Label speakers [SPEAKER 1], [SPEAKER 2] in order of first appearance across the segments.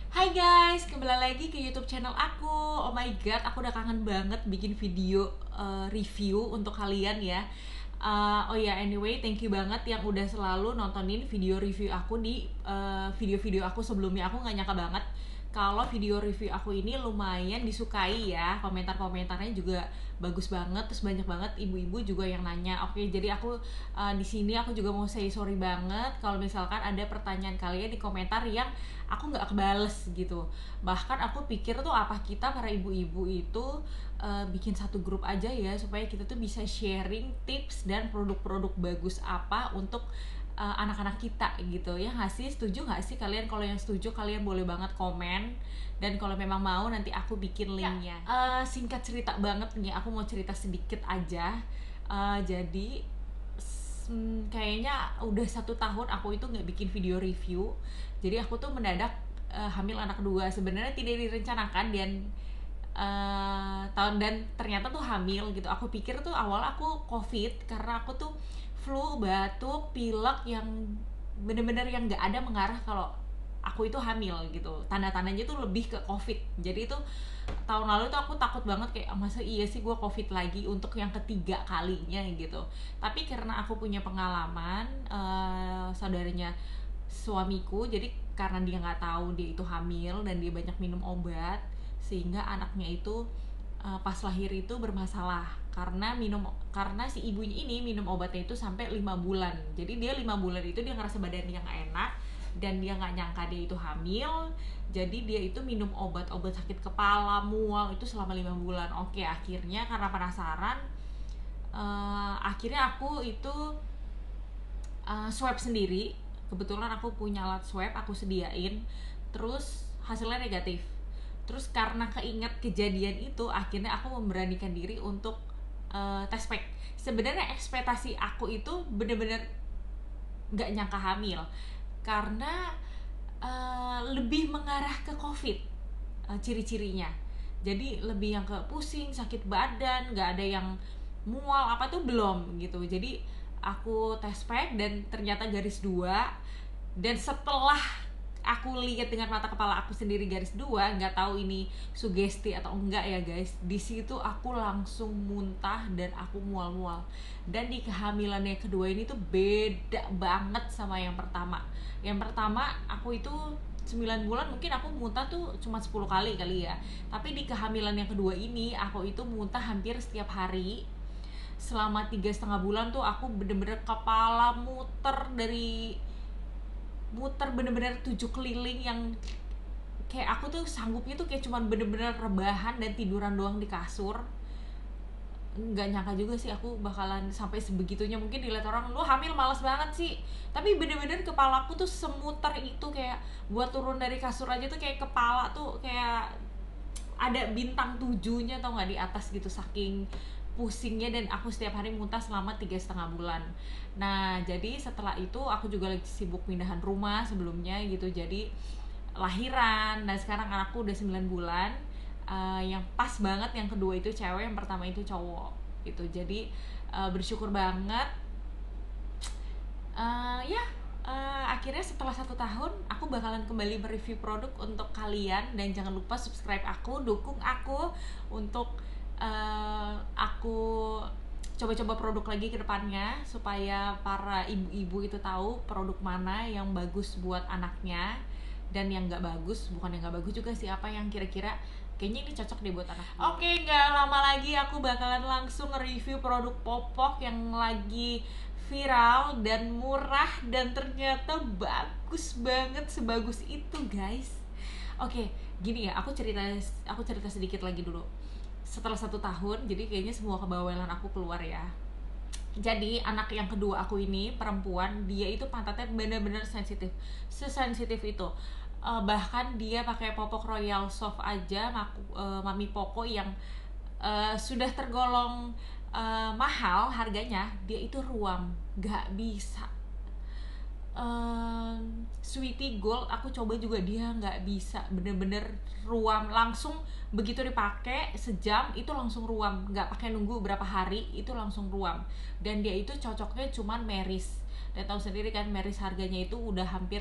[SPEAKER 1] Hai guys, kembali lagi ke YouTube channel aku. Oh my god, aku udah kangen banget bikin video review untuk kalian ya. Oh ya, anyway, thank you banget yang udah selalu nontonin video review aku di video-video aku sebelumnya. Aku nggak nyangka banget kalau video review aku ini lumayan disukai ya. Komentar-komentarnya juga bagus banget, terus banyak banget ibu-ibu juga yang nanya. Oke, jadi aku di sini aku juga mau say sorry banget kalau misalkan ada pertanyaan kalian di komentar yang aku nggak kebales gitu. Bahkan aku pikir tuh apa kita para ibu-ibu itu bikin satu grup aja ya supaya kita tuh bisa sharing tips dan produk-produk bagus apa untuk anak-anak kita gitu ya. Nggak sih, setuju nggak sih kalian? Kalau yang setuju kalian boleh banget komen, dan kalau memang mau nanti aku bikin linknya. Singkat cerita banget nih, aku mau cerita sedikit aja. Jadi kayaknya udah 1 tahun aku itu nggak bikin video review. Jadi aku tuh mendadak hamil anak kedua. Sebenarnya tidak direncanakan, dan tahun dan ternyata tuh hamil gitu. Aku pikir tuh awal aku covid karena aku tuh flu, batuk, pilek yang bener-bener yang nggak ada mengarah kalau aku itu hamil gitu. Tanda-tandanya tuh lebih ke covid. Jadi itu tahun lalu tuh aku takut banget kayak masa iya sih gue covid lagi untuk yang ketiga kalinya gitu. Tapi karena aku punya pengalaman, saudaranya suamiku, jadi karena dia nggak tahu dia itu hamil dan dia banyak minum obat, sehingga anaknya itu pas lahir itu bermasalah karena si ibunya ini minum obatnya itu sampai 5 bulan. Jadi dia 5 bulan itu dia ngerasa badannya nggak enak dan dia nggak nyangka dia itu hamil. Jadi dia itu minum obat sakit kepala, mual itu selama 5 bulan. Oke, akhirnya karena penasaran, akhirnya aku itu swab sendiri. Kebetulan aku punya alat swab, aku sediain, terus hasilnya negatif. Terus karena keinget kejadian itu, akhirnya aku memberanikan diri untuk tes pack. Sebenarnya ekspektasi aku itu bener-bener nggak nyangka hamil, karena lebih mengarah ke covid ciri-cirinya. Jadi lebih yang ke pusing, sakit badan, nggak ada yang mual apa tuh belum gitu. Jadi aku tes pack dan ternyata garis 2. Dan setelah aku lihat dengan mata kepala aku sendiri garis 2, nggak tahu ini sugesti atau enggak ya guys, di situ aku langsung muntah dan aku mual-mual. Dan di kehamilan yang kedua ini tuh beda banget sama yang pertama. Yang pertama aku itu 9 bulan mungkin aku muntah tuh cuma 10 kali ya. Tapi di kehamilan yang kedua ini aku itu muntah hampir setiap hari. Selama 3,5 bulan tuh aku bener-bener kepala muter bener-bener 7 keliling, yang kayak aku tuh sanggupnya tuh kayak cuman bener-bener rebahan dan tiduran doang di kasur. Nggak nyangka juga sih aku bakalan sampai sebegitunya. Mungkin dilihat orang, lu hamil malas banget sih, tapi bener-bener kepalaku tuh semuter itu. Kayak buat turun dari kasur aja tuh kayak kepala tuh kayak ada bintang 7-nya, tau nggak, di atas gitu, saking pusingnya. Dan aku setiap hari muntah selama 3,5 bulan. Nah, jadi setelah itu aku juga lagi sibuk pindahan rumah sebelumnya gitu. Jadi lahiran, dan sekarang anakku udah 9 bulan. Yang pas banget yang kedua itu cewek, yang pertama itu cowok gitu. Jadi bersyukur banget. Ya, akhirnya setelah 1 tahun aku bakalan kembali mereview produk untuk kalian. Dan jangan lupa subscribe aku, dukung aku untuk aku coba-coba produk lagi ke depannya, supaya para ibu-ibu itu tahu produk mana yang bagus buat anaknya, dan yang nggak bagus, bukan yang nggak bagus juga sih, apa yang kira-kira kayaknya ini cocok deh buat anak. Oke, nggak lama lagi aku bakalan langsung review produk popok yang lagi viral dan murah, dan ternyata bagus banget, sebagus itu guys. Oke, gini ya, aku cerita sedikit lagi dulu. Setelah 1 tahun, jadi kayaknya semua kebawelan aku keluar ya. Jadi anak yang kedua aku ini perempuan, dia itu pantatnya benar-benar sensitif, sesensitif itu. Bahkan dia pakai popok Royal Soft aja, Mami Poko yang sudah tergolong mahal harganya, dia itu ruam, nggak bisa. Sweetie Gold aku coba juga, dia nggak bisa, bener-bener ruam langsung. Begitu dipakai sejam itu langsung ruam, nggak pakai nunggu berapa hari, itu langsung ruam. Dan dia itu cocoknya cuman Meris, dan tahu sendiri kan Meris harganya itu udah hampir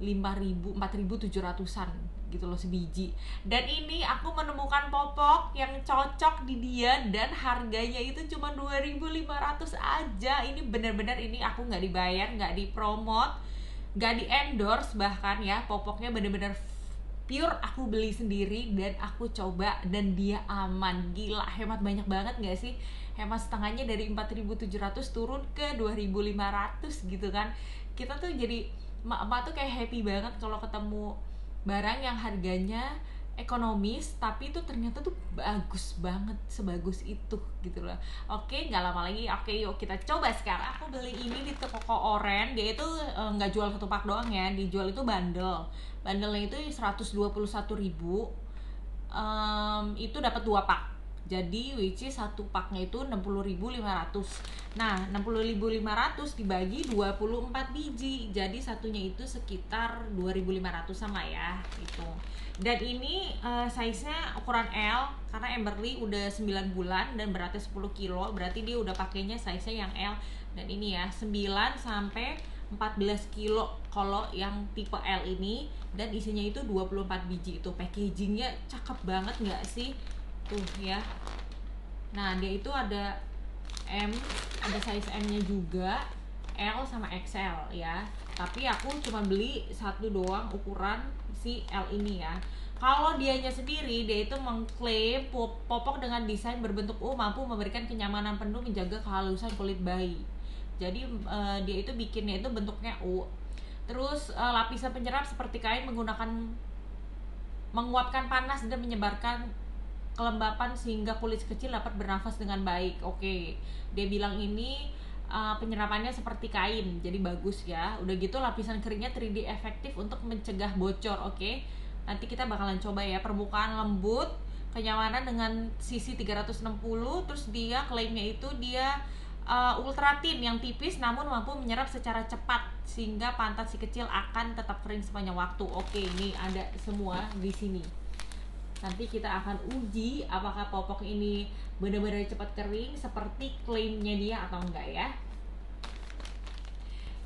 [SPEAKER 1] 5.000 4.700-an gitu loh sebiji. Dan ini aku menemukan popok yang cocok di dia dan harganya itu cuma 2.500 aja. Ini bener-bener, ini aku nggak dibayar, nggak dipromot, nggak di endorse bahkan ya. Popoknya bener-bener pure aku beli sendiri dan aku coba dan dia aman. Gila, hemat banyak banget nggak sih? Hemat setengahnya, dari 4.700 turun ke 2.500 gitu kan. Kita tuh jadi emak-emak tuh kayak happy banget kalau ketemu barang yang harganya ekonomis tapi itu ternyata tuh bagus banget, sebagus itu gitu loh. Oke, nggak lama lagi, oke yuk kita coba sekarang. Aku beli ini di toko Oren, dia itu nggak jual satu pak doang ya, dijual itu bandelnya itu 121.000. Itu dapat 2 pak, jadi which is satu paknya itu 60.500. Nah 60.500 dibagi 24 biji, jadi satunya itu sekitar 2.500 sama ya itu. Dan ini size-nya ukuran L karena Emberly udah 9 bulan dan beratnya 10 kilo, berarti dia udah pakainya size-nya yang L. Dan ini ya 9 sampai 14 kilo kalau yang tipe L ini, dan isinya itu 24 biji. Itu packagingnya cakep banget nggak sih tuh ya. Nah dia itu ada M, ada size M nya juga, L sama XL ya. Tapi aku cuma beli satu doang ukuran si L ini ya. Kalau dianya sendiri, dia itu mengklaim popok dengan desain berbentuk U mampu memberikan kenyamanan penuh menjaga kehalusan kulit bayi. Jadi dia itu bikinnya itu bentuknya U. Terus lapisan penyerap seperti kain menggunakan menguapkan panas dan menyebarkan kelembapan sehingga kulit kecil dapat bernafas dengan baik. Oke, dia bilang ini penyerapannya seperti kain, jadi bagus ya. Udah gitu lapisan keringnya 3D efektif untuk mencegah bocor. Oke, nanti kita bakalan coba ya. Permukaan lembut, kenyamanan dengan sisi 360. Terus dia klaimnya itu dia ultra thin yang tipis namun mampu menyerap secara cepat sehingga pantat si kecil akan tetap kering sepanjang waktu. Oke, ini ada semua di sini. Nanti kita akan uji apakah popok ini benar-benar cepat kering seperti klaimnya dia atau enggak ya.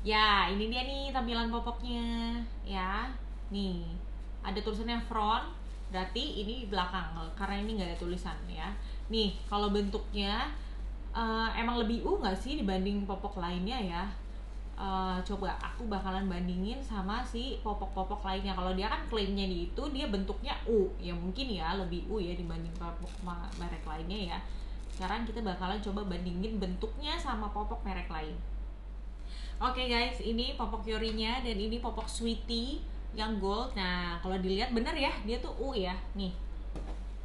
[SPEAKER 1] Ya, ini dia nih tampilan popoknya ya. Nih, ada tulisannya front, berarti ini belakang karena ini nggak ada tulisan ya. Nih, kalau bentuknya emang lebih nggak sih dibanding popok lainnya ya. Coba aku bakalan bandingin sama si popok-popok lainnya. Kalau dia kan klaimnya itu dia bentuknya U, ya mungkin ya lebih U ya dibanding popok merek lainnya ya. Sekarang kita bakalan coba bandingin bentuknya sama popok merek lain. Oke guys, ini popok Yorinya dan ini popok Sweetie yang gold. Nah kalau dilihat bener ya, dia tuh U ya. Nih,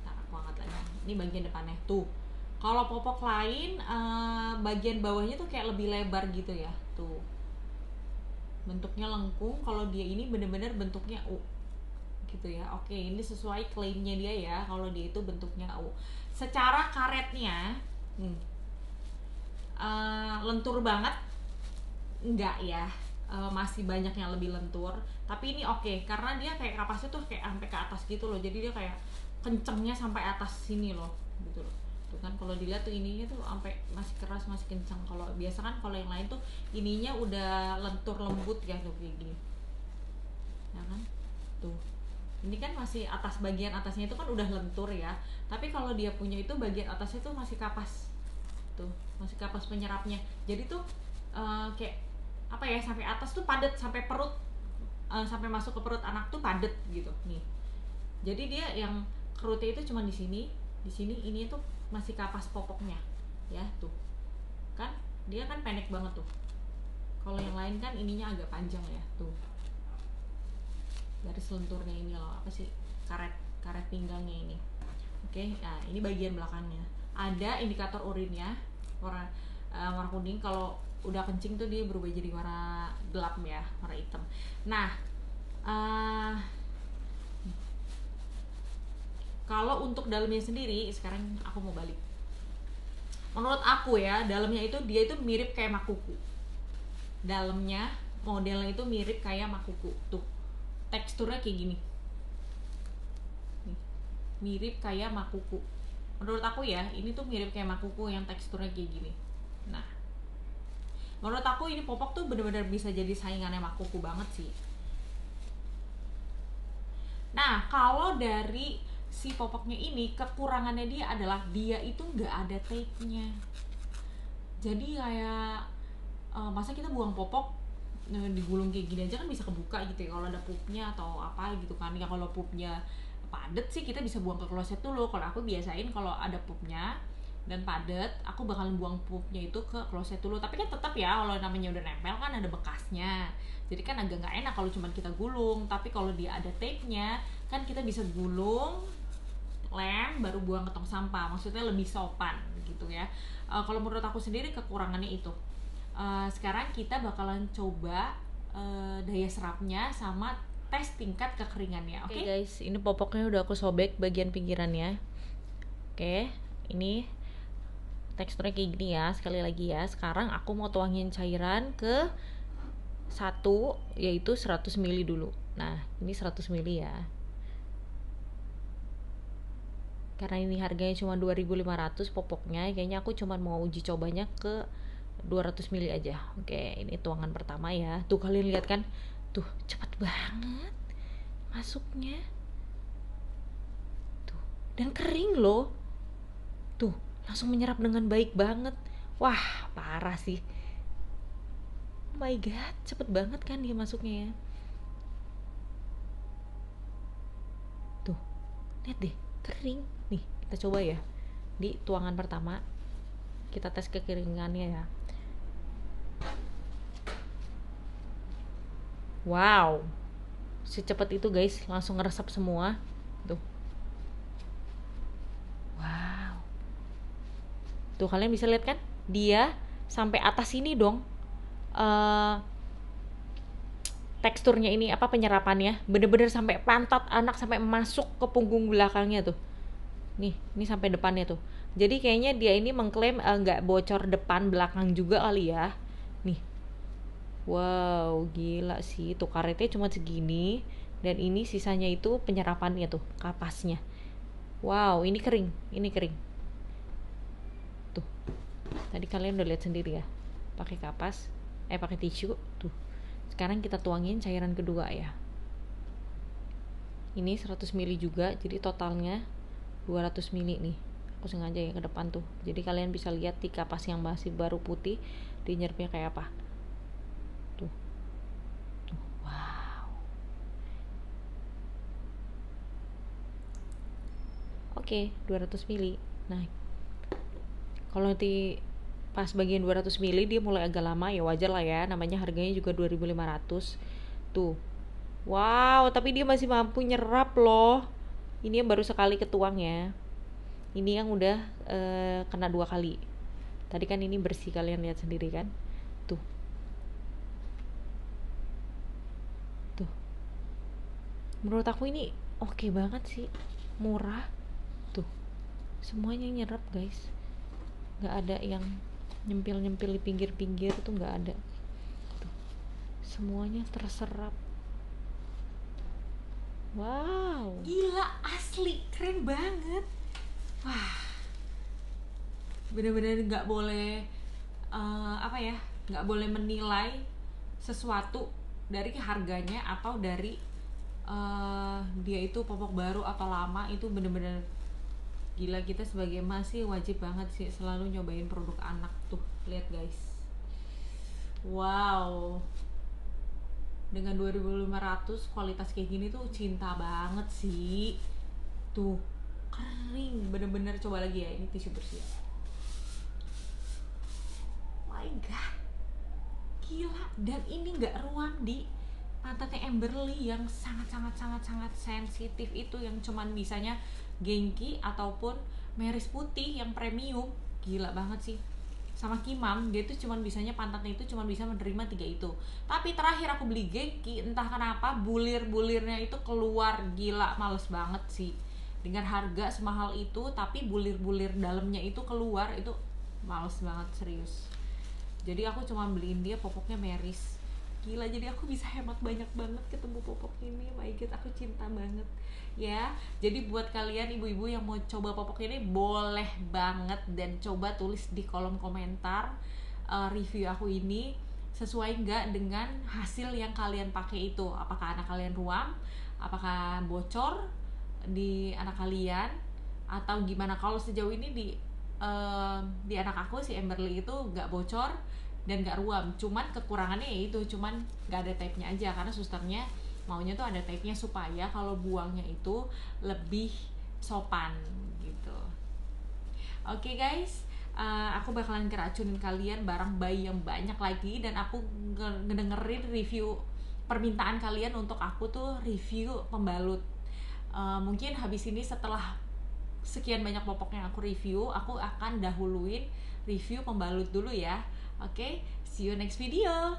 [SPEAKER 1] nah, aku angkat lagi. Ini bagian depannya tuh. Kalau popok lain bagian bawahnya tuh kayak lebih lebar gitu ya, tuh bentuknya lengkung. Kalau dia ini bener-bener bentuknya U gitu ya. Oke, ini sesuai klaimnya dia ya, kalau dia itu bentuknya U. Secara karetnya lentur banget enggak ya, masih banyak yang lebih lentur. Tapi ini oke, karena dia kayak kapasnya tuh kayak sampai ke atas gitu loh, jadi dia kayak kencengnya sampai atas sini loh gitu loh. Tuh kan kalau dilihat tuh ininya tuh sampai masih keras, masih kencang. Kalau biasa kan kalau yang lain tuh ininya udah lentur lembut ya tuh kayak gini ya kan. Tuh ini kan masih atas, bagian atasnya itu kan udah lentur ya, tapi kalau dia punya itu bagian atasnya tuh masih kapas. Tuh masih kapas penyerapnya, jadi tuh kayak apa ya, sampai atas tuh padat, sampai perut, sampai masuk ke perut anak tuh padat gitu nih. Jadi dia yang kerutnya itu cuma di sini ini tuh masih kapas popoknya ya. Tuh kan dia kan pendek banget tuh. Kalau yang lain kan ininya agak panjang ya. Tuh garis lenturnya ini loh, apa sih, karet pinggangnya ini. Oke, nah ini bagian belakangnya ada indikator urinnya warna kuning. Kalau udah kencing tuh dia berubah jadi warna gelap ya, warna hitam. Nah kalau untuk dalamnya sendiri, sekarang aku mau balik. Menurut aku ya, dalamnya itu dia itu mirip kayak makuku. Dalamnya modelnya itu mirip kayak makuku. Tuh, teksturnya kayak gini. Nih, mirip kayak makuku. Menurut aku ya, ini tuh mirip kayak makuku yang teksturnya kayak gini. Nah, menurut aku ini popok tuh bener-bener bisa jadi saingannya makuku banget sih. Nah, kalau dari si popoknya ini, kekurangannya dia adalah dia itu nggak ada tape-nya. Jadi kayak masa kita buang popok digulung kayak gini aja kan bisa kebuka gitu ya kalau ada pupnya atau apa gitu kan. Ya kalau pupnya padet sih kita bisa buang ke kloset dulu. Kalau aku biasain kalau ada pupnya dan padet, aku bakalan buang pupnya itu ke kloset dulu. Tapi kan tetap ya, kalau namanya udah nempel kan ada bekasnya, jadi kan agak nggak enak kalau cuma kita gulung. Tapi kalau dia ada tape-nya kan kita bisa gulung, lem, baru buang ke tong sampah. Maksudnya lebih sopan gitu ya. Kalau menurut aku sendiri kekurangannya itu. Sekarang kita bakalan coba daya serapnya sama tes tingkat kekeringannya. Oke guys, ini popoknya udah aku sobek bagian pinggirannya. Oke, ini teksturnya kayak gini ya. Sekali lagi ya, sekarang aku mau tuangin cairan ke satu, yaitu 100 ml dulu. Nah, ini 100 ml ya. Karena ini harganya cuma 2.500 popoknya, kayaknya aku cuma mau uji cobanya ke 200 ml aja. Oke, ini tuangan pertama ya. Tuh kalian lihat kan? Tuh, cepet banget masuknya. Tuh, dan kering loh. Tuh, langsung menyerap dengan baik banget. Wah, parah sih. Oh my god, cepet banget kan dia masuknya ya. Tuh, lihat deh, kering. Nih, kita coba ya. Di tuangan pertama, kita tes kekeringannya ya. Wow, secepat itu guys, langsung ngeresap semua. Tuh. Wow. Tuh kalian bisa lihat kan? Dia sampai atas sini dong. Teksturnya ini apa, penyerapannya bener-bener sampai pantat anak, sampai masuk ke punggung belakangnya tuh. Nih, ini sampai depannya tuh. Jadi kayaknya dia ini mengklaim nggak bocor depan belakang juga kali ya. Nih. Wow, gila sih. Tuh karetnya cuma segini, dan ini sisanya itu penyerapannya tuh, kapasnya. Wow, ini kering. Ini kering. Tuh. Tadi kalian udah lihat sendiri ya. Pakai kapas, pakai tisu tuh. Sekarang kita tuangin cairan kedua ya. Ini 100 ml juga, jadi totalnya 200 ml nih. Aku sengaja ya ke depan tuh. Jadi kalian bisa lihat di kapas yang masih baru putih, dia nyerapnya kayak apa. Tuh. Tuh, wow. Oke, 200 ml. Nah, kalau nanti pas bagian 200 ml dia mulai agak lama, ya wajar lah ya, namanya harganya juga 2.500. Tuh. Wow, tapi dia masih mampu nyerap loh. Ini yang baru sekali ketuang ya. Ini yang udah kena 2 kali. Tadi kan ini bersih, kalian lihat sendiri kan. Tuh. Tuh. Menurut aku ini oke banget sih. Murah. Tuh. Semuanya nyerap guys. Gak ada yang nyempil-nyempil di pinggir-pinggir tuh, nggak ada. Tuh. Semuanya terserap. Wow, gila, asli keren banget. Wah, bener-bener nggak boleh nggak boleh menilai sesuatu dari harganya atau dari dia itu popok baru atau lama. Itu bener-bener gila, kita sebagai emak sih wajib banget sih selalu nyobain produk anak. Tuh, lihat guys. Wow. Dengan 2.500 kualitas kayak gini tuh cinta banget sih. Tuh, kering bener-bener. Coba lagi ya, ini tisu bersih. My god. Gila, dan ini nggak ruam di pantatnya Amberly yang sangat sensitif itu, yang cuman bisanya Genki ataupun Meris putih yang premium. Gila banget sih. Sama Kimam, dia tuh cuman bisanya, pantatnya itu cuman bisa menerima 3 itu. Tapi terakhir aku beli Genki, entah kenapa bulir-bulirnya itu keluar. Gila, males banget sih. Dengan harga semahal itu tapi bulir-bulir dalamnya itu keluar, itu males banget serius. Jadi aku cuma beliin dia popoknya Meris. Gila, jadi aku bisa hemat banyak banget ketemu popok ini. My god, aku cinta banget ya. Jadi buat kalian ibu-ibu yang mau coba popok ini, boleh banget, dan coba tulis di kolom komentar review aku ini sesuai nggak dengan hasil yang kalian pakai itu. Apakah anak kalian ruam apakah bocor di anak kalian atau gimana. Kalau sejauh ini di anak aku si Emberly itu nggak bocor dan nggak ruam, cuman kekurangannya ya itu cuman nggak ada tape-nya aja, karena susternya maunya tuh ada tape-nya supaya kalau buangnya itu lebih sopan gitu. Oke guys, aku bakalan keracunin kalian barang bayi yang banyak lagi, dan aku ngedengerin review permintaan kalian untuk aku tuh review pembalut. Mungkin habis ini setelah sekian banyak popok yang aku review, aku akan dahuluin review pembalut dulu ya. Oke, see you next video.